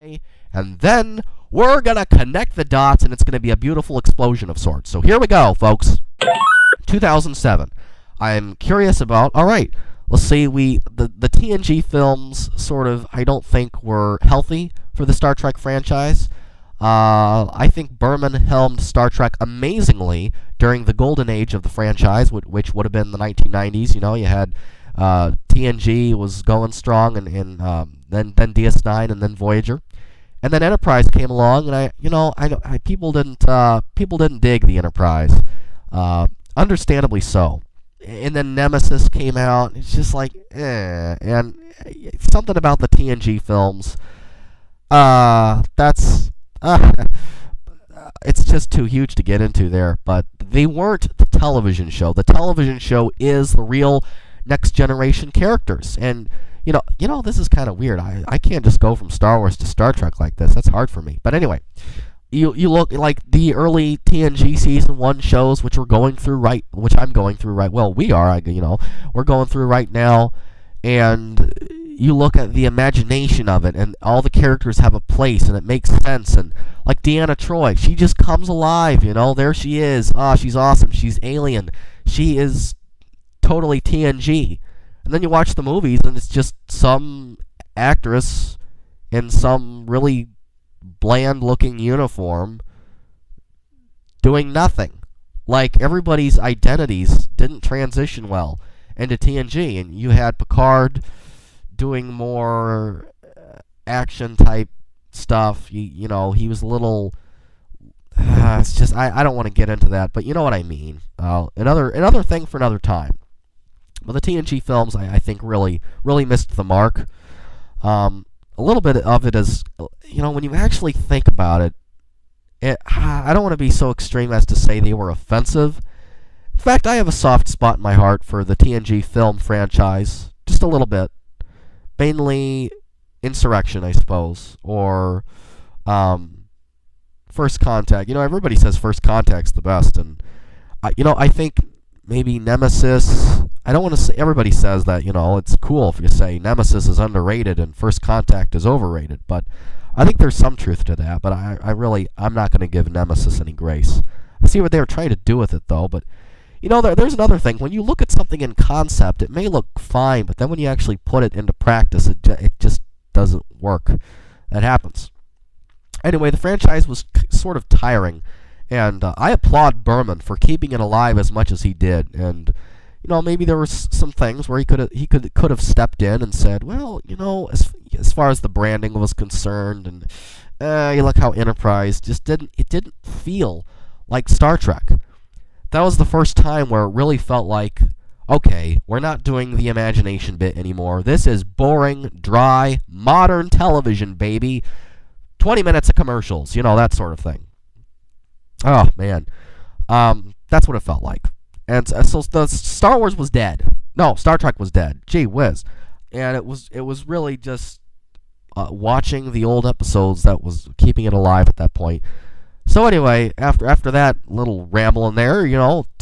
And then we're going to connect the dots, and it's going to be a beautiful explosion of sorts. So here we go, folks. 2007. I'm curious about, all right, let's see, the TNG films sort of, I don't think were healthy for the Star Trek franchise. I think Berman helmed Star Trek amazingly during the golden age of the franchise, which would have been the 1990s. You know, you had TNG was going strong, and then DS9, and then Voyager, and then Enterprise came along, and people didn't dig the Enterprise, understandably so. And then Nemesis came out. It's just like, and something about the TNG films. It's just too huge to get into there. But they weren't the television show. The television show is the real next generation characters. And this is kind of weird. I can't just go from Star Wars to Star Trek like this. That's hard for me. But anyway. You look like the early TNG season 1 shows, which I'm going through right. Well, we're going through right now, and you look at the imagination of it, and all the characters have a place, and it makes sense. And like Deanna Troi, she just comes alive. There she is. She's awesome. She's alien. She is totally TNG. And then you watch the movies, and it's just some actress in some really bland-looking uniform doing nothing. Like, everybody's identities didn't transition well into TNG, and you had Picard doing more action-type stuff. He was a little... it's just, I don't want to get into that, but you know what I mean. Another thing for another time. But the TNG films, I think, really missed the mark. A little bit of it is, when you actually think about it, I don't want to be so extreme as to say they were offensive. In fact, I have a soft spot in my heart for the TNG film franchise, just a little bit. Mainly Insurrection, I suppose, or First Contact. Everybody says First Contact's the best, and I think maybe Nemesis. I don't want to say, everybody says that, it's cool if you say Nemesis is underrated and First Contact is overrated, but I think there's some truth to that, but I'm not going to give Nemesis any grace. I see what they were trying to do with it, though, but, there's another thing. When you look at something in concept, it may look fine, but then when you actually put it into practice, it just doesn't work. That happens. Anyway, the franchise was sort of tiring, and I applaud Berman for keeping it alive as much as he did, and maybe there were some things where he could have stepped in and said, well, as far as the branding was concerned, and you look how Enterprise just didn't feel like Star Trek. That was the first time where it really felt like, okay, we're not doing the imagination bit anymore. This is boring, dry, modern television, baby. 20 minutes of commercials, that sort of thing. Oh, man. That's what it felt like. And so the Star Wars was dead. No, Star Trek was dead. Gee whiz. And it was really just watching the old episodes that was keeping it alive at that point. So anyway, after that little ramble in there,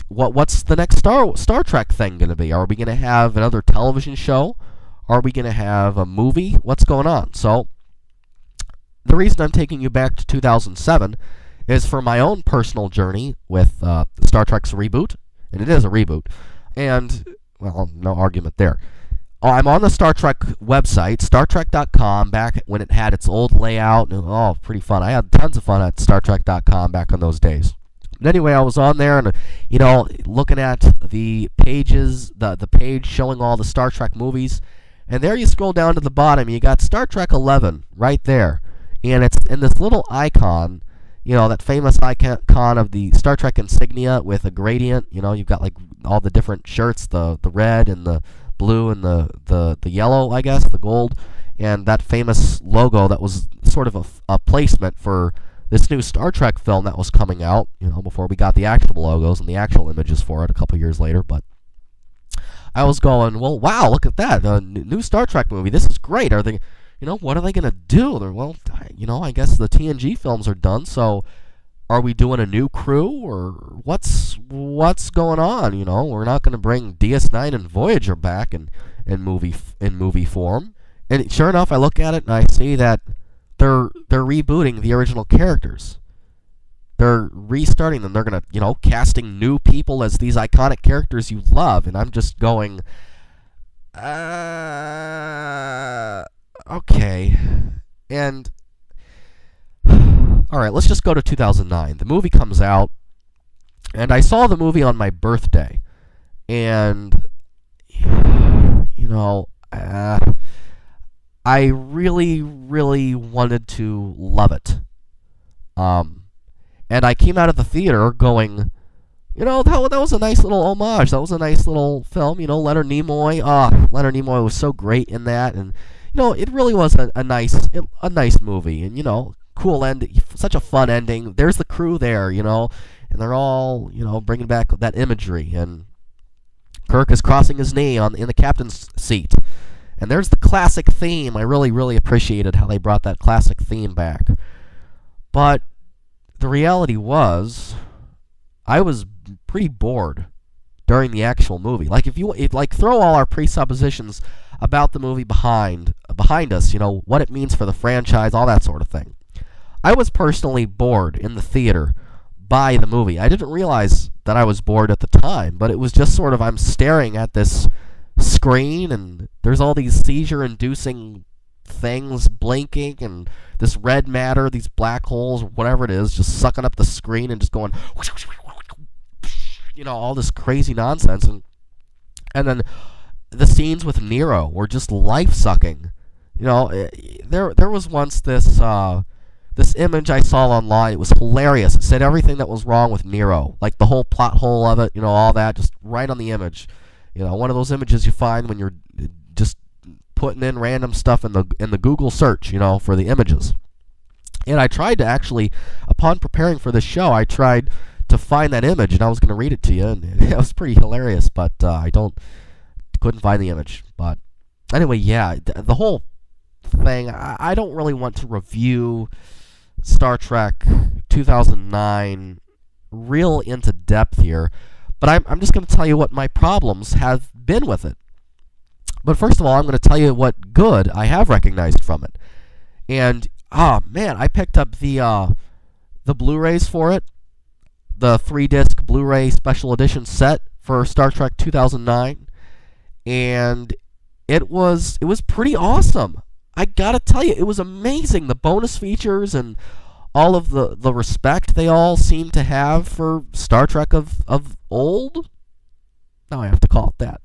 what's the next Star Trek thing going to be? Are we going to have another television show? Are we going to have a movie? What's going on? So the reason I'm taking you back to 2007 is for my own personal journey with Star Trek's reboot. And it is a reboot. And, well, no argument there. I'm on the Star Trek website, StarTrek.com, back when it had its old layout. Oh, pretty fun. I had tons of fun at StarTrek.com back in those days. But anyway, I was on there and, looking at the pages, the page showing all the Star Trek movies. And there you scroll down to the bottom, you got Star Trek 11 right there. And it's in this little icon, that famous icon of the Star Trek insignia with a gradient. You've got like all the different shirts, the red and the blue and the yellow, I guess, the gold, and that famous logo that was sort of a placement for this new Star Trek film that was coming out, before we got the actual logos and the actual images for it a couple years later. But I was going, well, wow, look at that, the new Star Trek movie. This is great. Are they... what are they going to do? Well, I guess the TNG films are done, so are we doing a new crew, or what's going on? We're not going to bring DS9 and Voyager back in movie form. And sure enough, I look at it and I see that they're rebooting the original characters. They're restarting them. They're gonna, casting new people as these iconic characters you love, and I'm just going, okay. And all right, let's just go to 2009. The movie comes out, and I saw the movie on my birthday, and I really, really wanted to love it. And I came out of the theater going, that was a nice little homage. That was a nice little film. Leonard Nimoy. Leonard Nimoy was so great in that, and it really was a nice movie. And cool end, such a fun ending. There's the crew there, and they're all bringing back that imagery. And Kirk is crossing his knee in the captain's seat. And there's the classic theme. I really, really appreciated how they brought that classic theme back. But the reality was, I was pretty bored during the actual movie. Like, if throw all our presuppositions about the movie behind us, what it means for the franchise, all that sort of thing. I was personally bored in the theater by the movie. I didn't realize that I was bored at the time, but it was just sort of, I'm staring at this screen, and there's all these seizure-inducing things blinking, and this red matter, these black holes, whatever it is, just sucking up the screen and just going, all this crazy nonsense. And then the scenes with Nero were just life-sucking. There was once this image I saw online. It was hilarious. It said everything that was wrong with Nero, like the whole plot hole of it, all that, just right on the image. One of those images you find when you're just putting in random stuff in the Google search, for the images. And I tried to actually, upon preparing for this show, I tried to find that image, and I was going to read it to you, and it was pretty hilarious, but I couldn't find the image. But anyway, yeah, the whole thing, I don't really want to review Star Trek 2009 real into depth here, but I'm just going to tell you what my problems have been with it. But first of all, I'm going to tell you what good I have recognized from it. And, man, I picked up the Blu-rays for it, the 3-disc Blu-ray special edition set for Star Trek 2009, and it was pretty awesome. I gotta tell you, it was amazing. The bonus features and all of the respect they all seem to have for Star Trek of old. Now I have to call it that.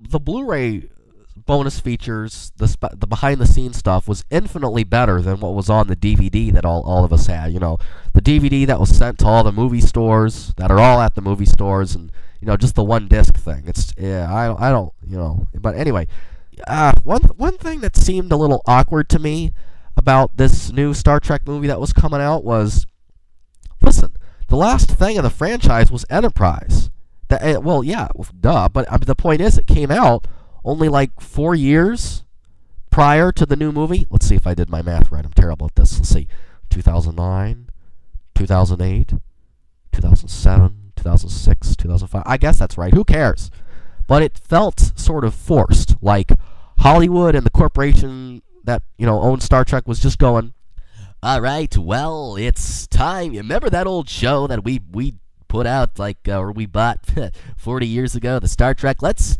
The Blu-ray bonus features, the behind-the-scenes stuff, was infinitely better than what was on the DVD that all of us had. The DVD that was sent to all the movie stores that are all at the movie stores, and just the one disc thing. I don't. But anyway, one thing that seemed a little awkward to me about this new Star Trek movie that was coming out was, listen, the last thing in the franchise was Enterprise. Duh. But the point is, it came out only like 4 years prior to the new movie. Let's see if I did my math right. I'm terrible at this. Let's see. 2009, 2008, 2007, 2006, 2005. I guess that's right. Who cares? But it felt sort of forced. Like Hollywood and the corporation that, owns Star Trek was just going, all right, well, it's time. You remember that old show that we put out, or we bought 40 years ago, the Star Trek? Let's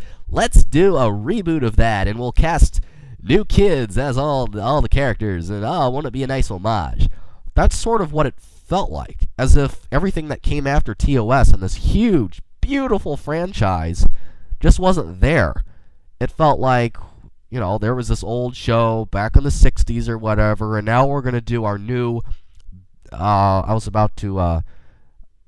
do a reboot of that, and we'll cast new kids as all the characters, and won't it be a nice homage? That's sort of what it felt like, as if everything that came after TOS and this huge, beautiful franchise just wasn't there. It felt like, there was this old show back in the 60s or whatever, and now we're going to do our new, I was about to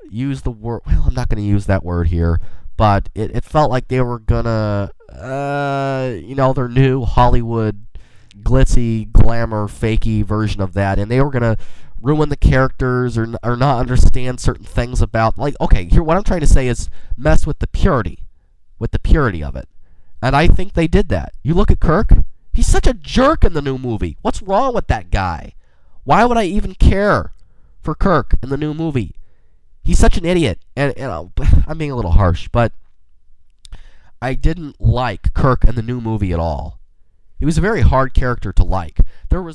use the word, well, I'm not going to use that word here, but it felt like they were going to, their new Hollywood glitzy, glamour, fakey version of that, and they were going to ruin the characters or not understand certain things about, okay, here, what I'm trying to say is mess with the purity of it. And I think they did that. You look at Kirk, he's such a jerk in the new movie. What's wrong with that guy? Why would I even care for Kirk in the new movie? He's such an idiot. And I'm being a little harsh, but I didn't like Kirk in the new movie at all. He was a very hard character to like. there was